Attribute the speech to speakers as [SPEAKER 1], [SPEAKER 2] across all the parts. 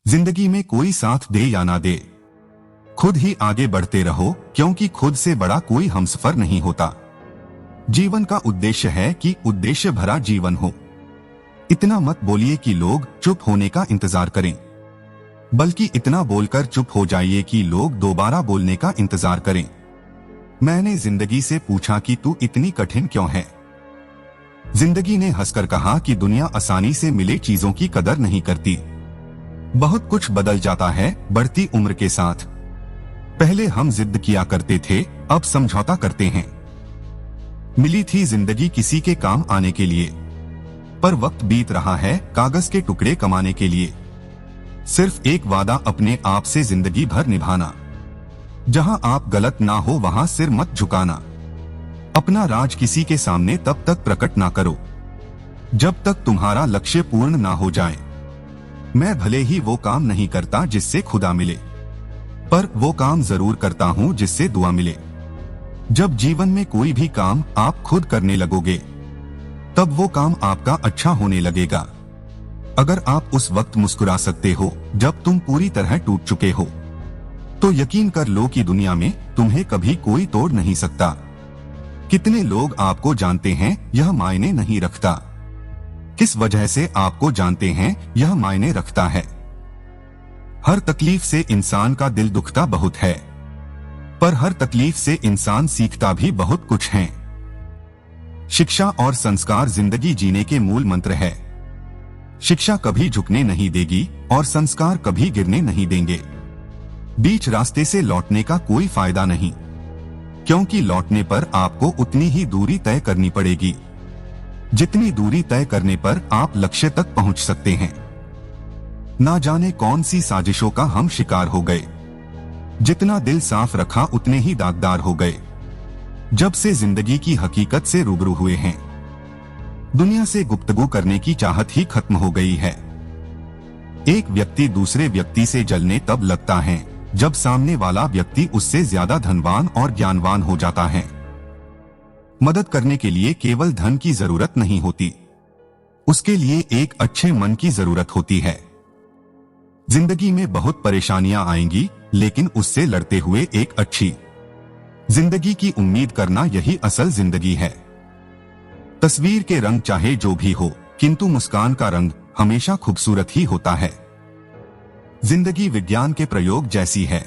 [SPEAKER 1] जिंदगी में कोई साथ दे या ना दे, खुद ही आगे बढ़ते रहो, क्योंकि खुद से बड़ा कोई हमसफर नहीं होता। जीवन का उद्देश्य है कि उद्देश्य भरा जीवन हो। इतना मत बोलिए कि लोग चुप होने का इंतजार करें, बल्कि इतना बोलकर चुप हो जाइए कि लोग दोबारा बोलने का इंतजार करें। मैंने जिंदगी से पूछा कि तू इतनी कठिन क्यों है? जिंदगी ने हंसकर कहा कि दुनिया आसानी से मिले चीजों की कदर नहीं करती। बहुत कुछ बदल जाता है बढ़ती उम्र के साथ। पहले हम जिद किया करते थे, अब समझौता करते हैं। मिली थी जिंदगी किसी के काम आने के लिए, पर वक्त बीत रहा है कागज के टुकड़े कमाने के लिए। सिर्फ एक वादा अपने आप से जिंदगी भर निभाना, जहां आप गलत ना हो वहां सिर मत झुकाना। अपना राज किसी के सामने तब तक प्रकट ना करो जब तक तुम्हारा लक्ष्य पूर्ण ना हो जाए। मैं भले ही वो काम नहीं करता जिससे खुदा मिले, पर वो काम जरूर करता हूँ जिससे दुआ मिले। जब जीवन में कोई भी काम आप खुद करने लगोगे, तब वो काम आपका अच्छा होने लगेगा। अगर आप उस वक्त मुस्कुरा सकते हो जब तुम पूरी तरह टूट चुके हो, तो यकीन कर लो कि दुनिया में तुम्हें कभी कोई तोड़ नहीं सकता। कितने लोग आपको जानते हैं यह मायने नहीं रखता, किस वजह से आपको जानते हैं यह मायने रखता है। हर तकलीफ से इंसान का दिल दुखता बहुत है, पर हर तकलीफ से इंसान सीखता भी बहुत कुछ है। शिक्षा और संस्कार जिंदगी जीने के मूल मंत्र है। शिक्षा कभी झुकने नहीं देगी और संस्कार कभी गिरने नहीं देंगे। बीच रास्ते से लौटने का कोई फायदा नहीं, क्योंकि लौटने पर आपको उतनी ही दूरी तय करनी पड़ेगी जितनी दूरी तय करने पर आप लक्ष्य तक पहुंच सकते हैं। ना जाने कौन सी साजिशों का हम शिकार हो गए। जितना दिल साफ रखा उतने ही दागदार हो गए। जब से जिंदगी की हकीकत से रूबरू हुए हैं, दुनिया से गुफ्तगू करने की चाहत ही खत्म हो गई है। एक व्यक्ति दूसरे व्यक्ति से जलने तब लगता है जब सामने वाला व्यक्ति उससे ज्यादा धनवान और ज्ञानवान हो जाता है। मदद करने के लिए केवल धन की जरूरत नहीं होती, उसके लिए एक अच्छे मन की जरूरत होती है। जिंदगी में बहुत परेशानियां आएंगी, लेकिन उससे लड़ते हुए एक अच्छी जिंदगी की उम्मीद करना यही असल जिंदगी है। तस्वीर के रंग चाहे जो भी हो, किंतु मुस्कान का रंग हमेशा खूबसूरत ही होता है। जिंदगी विज्ञान के प्रयोग जैसी है,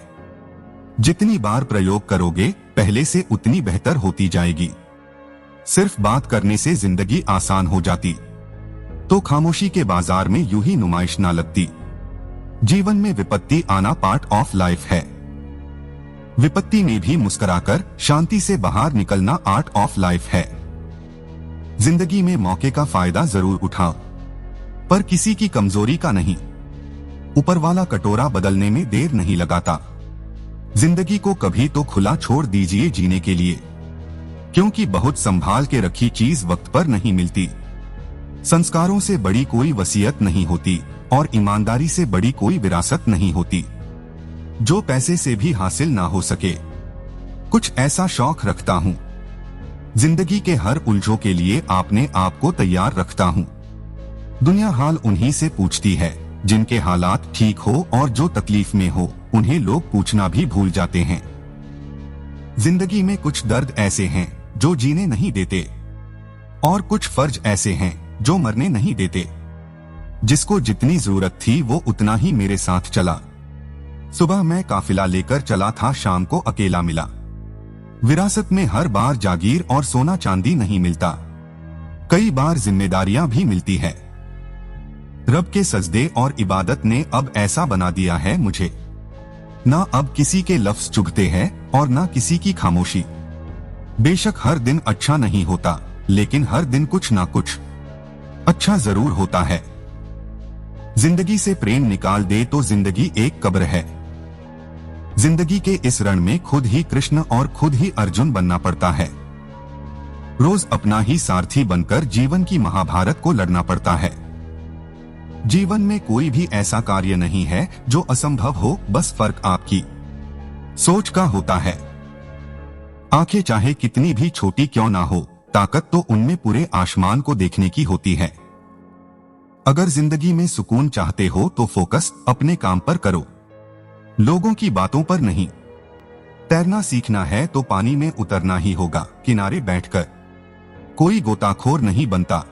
[SPEAKER 1] जितनी बार प्रयोग करोगे पहले से उतनी बेहतर होती जाएगी। सिर्फ बात करने से जिंदगी आसान हो जाती तो खामोशी के बाजार में यूं ही नुमाइश ना लगती। जीवन में विपत्ति आना पार्ट ऑफ लाइफ है। विपत्ति में भी मुस्कुराकर शांति से बाहर निकलना आर्ट ऑफ लाइफ है। जिंदगी में मौके का फायदा जरूर उठाओ, पर किसी की कमजोरी का नहीं। ऊपर वाला कटोरा बदलने में देर नहीं लगाता। जिंदगी को कभी तो खुला छोड़ दीजिए जीने के लिए, क्योंकि बहुत संभाल के रखी चीज वक्त पर नहीं मिलती। संस्कारों से बड़ी कोई वसीयत नहीं होती और ईमानदारी से बड़ी कोई विरासत नहीं होती जो पैसे से भी हासिल ना हो सके। कुछ ऐसा शौक रखता हूँ, जिंदगी के हर उलझों के लिए अपने आप को तैयार रखता हूँ। दुनिया हाल उन्हीं से पूछती है जिनके हालात ठीक हो, और जो तकलीफ में हो उन्हें लोग पूछना भी भूल जाते हैं। जिंदगी में कुछ दर्द ऐसे हैं जो जीने नहीं देते, और कुछ फर्ज ऐसे हैं जो मरने नहीं देते। जिसको जितनी जरूरत थी वो उतना ही मेरे साथ चला। सुबह मैं काफिला लेकर चला था, शाम को अकेला मिला। विरासत में हर बार जागीर और सोना चांदी नहीं मिलता, कई बार जिम्मेदारियां भी मिलती है। रब के सजदे और इबादत ने अब ऐसा बना दिया है मुझे, ना अब किसी के लफ्ज चुभते हैं और ना किसी की खामोशी। बेशक हर दिन अच्छा नहीं होता, लेकिन हर दिन कुछ ना कुछ अच्छा जरूर होता है। जिंदगी से प्रेम निकाल दे तो जिंदगी एक कब्र है। जिंदगी के इस रण में खुद ही कृष्ण और खुद ही अर्जुन बनना पड़ता है। रोज अपना ही सारथी बनकर जीवन की महाभारत को लड़ना पड़ता है। जीवन में कोई भी ऐसा कार्य नहीं है जो असंभव हो, बस फर्क आपकी सोच का होता है। आंखें चाहे कितनी भी छोटी क्यों ना हो, ताकत तो उनमें पूरे आसमान को देखने की होती है। अगर जिंदगी में सुकून चाहते हो तो फोकस अपने काम पर करो, लोगों की बातों पर नहीं। तैरना सीखना है तो पानी में उतरना ही होगा, किनारे बैठकर कोई गोताखोर नहीं बनता।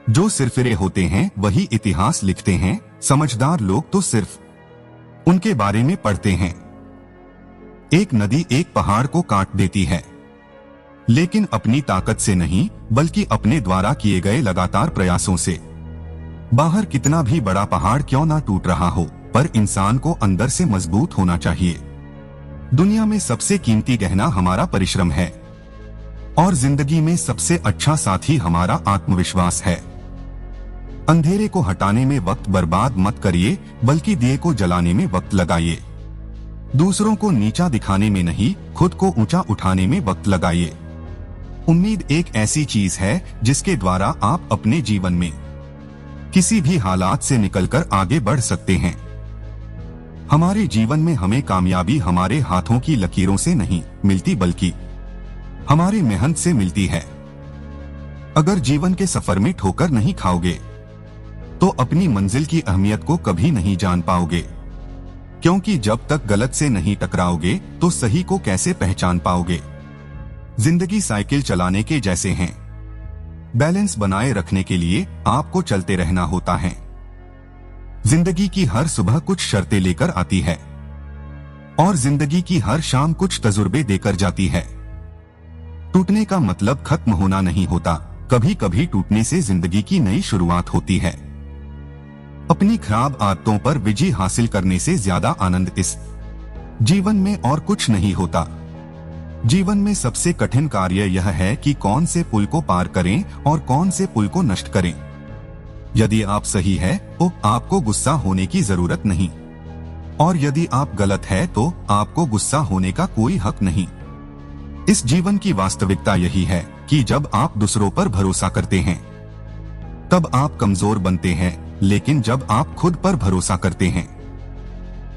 [SPEAKER 1] जो सिरफिरे होते हैं वही इतिहास लिखते हैं, समझदार लोग तो सिर्फ उनके बारे में पढ़ते हैं। एक नदी एक पहाड़ को काट देती है, लेकिन अपनी ताकत से नहीं बल्कि अपने द्वारा किए गए लगातार प्रयासों से। बाहर कितना भी बड़ा पहाड़ क्यों ना टूट रहा हो, पर इंसान को अंदर से मजबूत होना चाहिए। दुनिया में सबसे कीमती गहना हमारा परिश्रम है और जिंदगी में सबसे अच्छा साथी हमारा आत्मविश्वास है। अंधेरे को हटाने में वक्त बर्बाद मत करिए, बल्कि दिए को जलाने में वक्त लगाइए। दूसरों को नीचा दिखाने में नहीं, खुद को ऊंचा उठाने में वक्त लगाइए। उम्मीद एक ऐसी चीज है जिसके द्वारा आप अपने जीवन में किसी भी हालात से निकलकर आगे बढ़ सकते हैं। हमारे जीवन में हमें कामयाबी हमारे हाथों की लकीरों से नहीं मिलती, बल्कि हमारी मेहनत से मिलती है। अगर जीवन के सफर में ठोकर नहीं खाओगे तो अपनी मंजिल की अहमियत को कभी नहीं जान पाओगे, क्योंकि जब तक गलत से नहीं टकराओगे तो सही को कैसे पहचान पाओगे। जिंदगी साइकिल चलाने के जैसे हैं, बैलेंस बनाए रखने के लिए आपको चलते रहना होता है। जिंदगी की हर सुबह कुछ शर्तें लेकर आती है और जिंदगी की हर शाम कुछ तजुर्बे देकर जाती है। टूटने का मतलब खत्म होना नहीं होता, कभी कभी टूटने से जिंदगी की नई शुरुआत होती है। अपनी खराब आदतों पर विजय हासिल करने से ज्यादा आनंद इस जीवन में और कुछ नहीं होता। जीवन में सबसे कठिन कार्य यह है कि कौन से पुल को पार करें और कौन से पुल को नष्ट करें। यदि आप सही है तो आपको गुस्सा होने की जरूरत नहीं, और यदि आप गलत है तो आपको गुस्सा होने का कोई हक नहीं। इस जीवन की वास्तविकता यही है कि जब आप दूसरों पर भरोसा करते हैं तब आप कमजोर बनते हैं, लेकिन जब आप खुद पर भरोसा करते हैं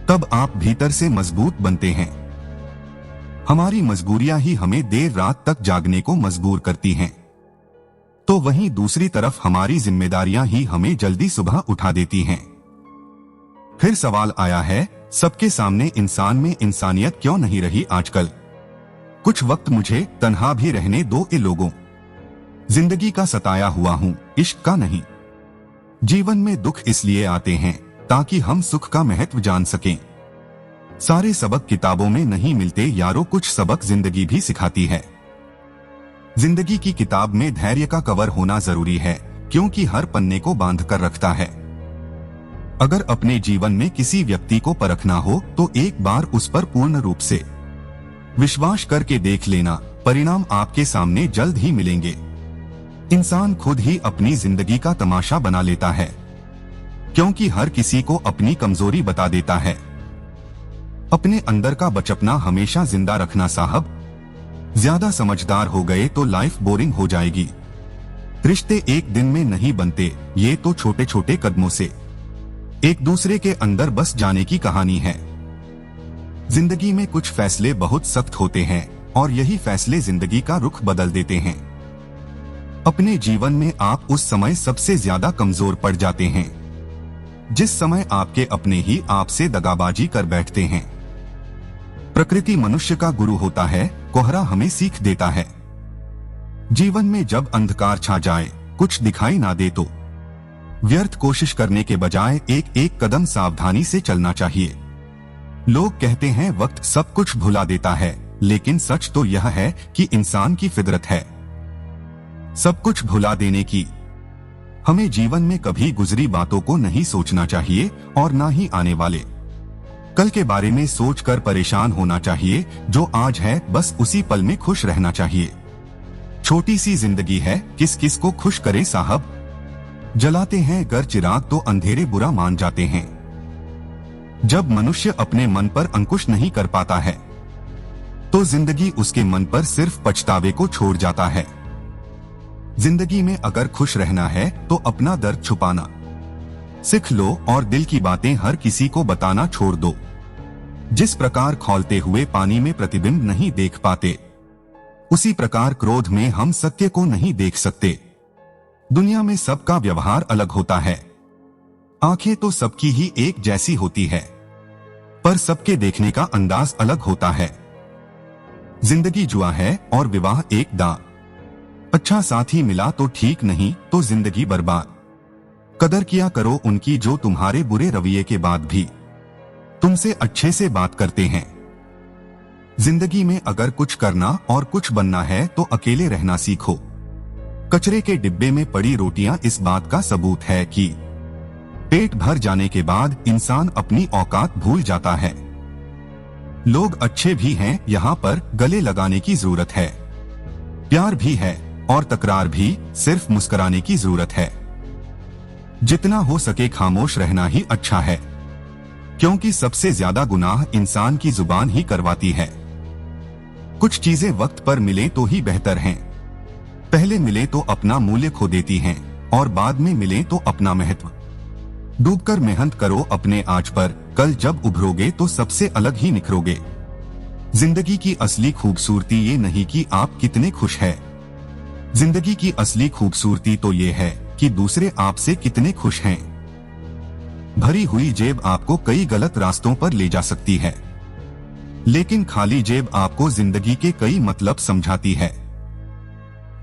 [SPEAKER 1] तब आप भीतर से मजबूत बनते हैं। हमारी मजबूरियां ही हमें देर रात तक जागने को मजबूर करती हैं, तो वहीं दूसरी तरफ हमारी जिम्मेदारियां ही हमें जल्दी सुबह उठा देती हैं। फिर सवाल आया है, सबके सामने इंसान में इंसानियत क्यों नहीं रही आजकल? कुछ वक्त मुझे तन्हा भी रहने दो ए लोगों, जिंदगी का सताया हुआ हूं, इश्क का नहीं। जीवन में दुख इसलिए आते हैं ताकि हम सुख का महत्व जान सकें। सारे सबक किताबों में नहीं मिलते यारों, कुछ सबक जिंदगी भी सिखाती है। जिंदगी की किताब में धैर्य का कवर होना जरूरी है, क्योंकि हर पन्ने को बांध कर रखता है। अगर अपने जीवन में किसी व्यक्ति को परखना हो तो एक बार उस पर पूर्ण रूप से विश्वास करके देख लेना, परिणाम आपके सामने जल्द ही मिलेंगे। इंसान खुद ही अपनी जिंदगी का तमाशा बना लेता है, क्योंकि हर किसी को अपनी कमजोरी बता देता है। अपने अंदर का बचपना हमेशा जिंदा रखना साहब। ज्यादा समझदार हो गए तो लाइफ बोरिंग हो जाएगी। रिश्ते एक दिन में नहीं बनते, ये तो छोटे छोटे कदमों से एक दूसरे के अंदर बस जाने की कहानी है। जिंदगी में कुछ फैसले बहुत सख्त होते हैं और यही फैसले जिंदगी का रुख बदल देते हैं। अपने जीवन में आप उस समय सबसे ज्यादा कमजोर पड़ जाते हैं जिस समय आपके अपने ही आपसे दगाबाजी कर बैठते हैं। प्रकृति मनुष्य का गुरु होता है, कोहरा हमें सीख देता है। जीवन में जब अंधकार छा जाए, कुछ दिखाई ना दे तो व्यर्थ कोशिश करने के बजाय एक एक कदम सावधानी से चलना चाहिए। लोग कहते हैं वक्त सब कुछ भुला देता है, लेकिन सच तो यह है कि इंसान की फितरत है सब कुछ भुला देने की। हमें जीवन में कभी गुजरी बातों को नहीं सोचना चाहिए और ना ही आने वाले कल के बारे में सोचकर परेशान होना चाहिए। जो आज है बस उसी पल में खुश रहना चाहिए। छोटी सी जिंदगी है, किस किस को खुश करे साहब। जलाते हैं घर चिराग तो अंधेरे बुरा मान जाते हैं। जब मनुष्य अपने मन पर अंकुश नहीं कर पाता है तो जिंदगी उसके मन पर सिर्फ पछतावे को छोड़ जाता है। जिंदगी में अगर खुश रहना है तो अपना दर्द छुपाना सीख लो और दिल की बातें हर किसी को बताना छोड़ दो। जिस प्रकार खौलते हुए पानी में प्रतिबिंब नहीं देख पाते, उसी प्रकार क्रोध में हम सत्य को नहीं देख सकते। दुनिया में सबका व्यवहार अलग होता है। आंखें तो सबकी ही एक जैसी होती है, पर सबके देखने का अंदाज अलग होता है। जिंदगी जुआ है और विवाह एक दांव। अच्छा साथी मिला तो ठीक, नहीं तो जिंदगी बर्बाद। कदर किया करो उनकी जो तुम्हारे बुरे रवैये के बाद भी तुमसे अच्छे से बात करते हैं। जिंदगी में अगर कुछ करना और कुछ बनना है तो अकेले रहना सीखो। कचरे के डिब्बे में पड़ी रोटियां इस बात का सबूत है कि पेट भर जाने के बाद इंसान अपनी औकात भूल जाता है। लोग अच्छे भी हैं, यहाँ पर गले लगाने की जरूरत है। प्यार भी है और तकरार भी, सिर्फ मुस्कुराने की जरूरत है। जितना हो सके खामोश रहना ही अच्छा है, क्योंकि सबसे ज्यादा गुनाह इंसान की जुबान ही करवाती है। कुछ चीजें वक्त पर मिले तो ही बेहतर हैं। पहले मिले तो अपना मूल्य खो देती हैं और बाद में मिले तो अपना महत्व। डूबकर मेहनत करो अपने आज पर, कल जब उभरोगे तो सबसे अलग ही निखरोगे। जिंदगी की असली खूबसूरती ये नहीं कि आप कितने खुश हैं। जिंदगी की असली खूबसूरती तो ये है कि दूसरे आपसे कितने खुश हैं। भरी हुई जेब आपको कई गलत रास्तों पर ले जा सकती है, लेकिन खाली जेब आपको जिंदगी के कई मतलब समझाती है।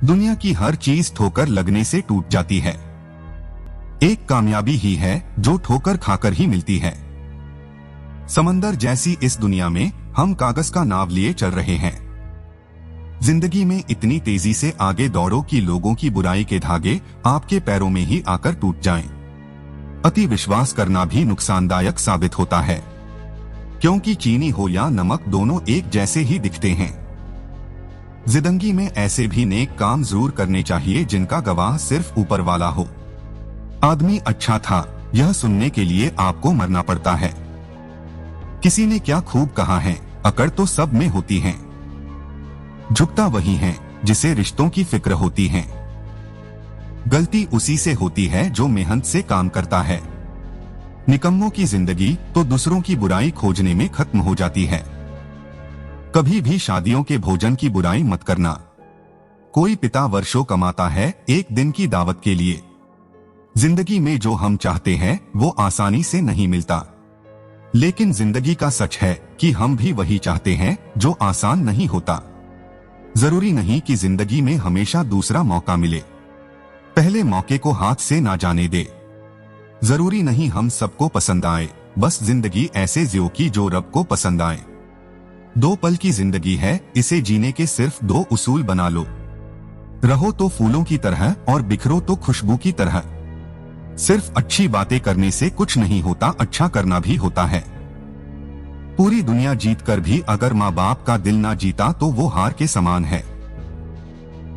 [SPEAKER 1] दुनिया की हर चीज ठोकर लगने से टूट जाती है। एक कामयाबी ही है जो ठोकर खाकर ही मिलती है। समंदर जैसी इस दुनिया में हम कागज का नाव लिए चल रहे हैं। जिंदगी में इतनी तेजी से आगे दौड़ो कि लोगों की बुराई के धागे आपके पैरों में ही आकर टूट जाएं। अति विश्वास करना भी नुकसानदायक साबित होता है, क्योंकि चीनी हो या नमक दोनों एक जैसे ही दिखते हैं। जिंदगी में ऐसे भी नेक काम जरूर करने चाहिए जिनका गवाह सिर्फ ऊपर वाला हो। आदमी अच्छा था यह सुनने के लिए आपको मरना पड़ता है। किसी ने क्या खूब कहा है, अकड़ तो सब में होती है। झुकता वही है जिसे रिश्तों की फिक्र होती है। गलती उसी से होती है जो मेहनत से काम करता है। निकम्मों की जिंदगी तो दूसरों की बुराई खोजने में खत्म हो जाती है। कभी भी शादियों के भोजन की बुराई मत करना। कोई पिता वर्षों कमाता है एक दिन की दावत के लिए। जिंदगी में जो हम चाहते हैं वो आसानी से नहीं मिलता, लेकिन जिंदगी का सच है कि हम भी वही चाहते हैं जो आसान नहीं होता। जरूरी नहीं कि जिंदगी में हमेशा दूसरा मौका मिले, पहले मौके को हाथ से ना जाने दे। जरूरी नहीं हम सबको पसंद आए, बस जिंदगी ऐसे जियो कि जो रब को पसंद आए। 2 पल की जिंदगी है, इसे जीने के सिर्फ 2 उसूल बना लो। रहो तो फूलों की तरह और बिखरो तो खुशबू की तरह। सिर्फ अच्छी बातें करने से कुछ नहीं होता, अच्छा करना भी होता है। पूरी दुनिया जीत कर भी अगर माँ बाप का दिल ना जीता तो वो हार के समान है।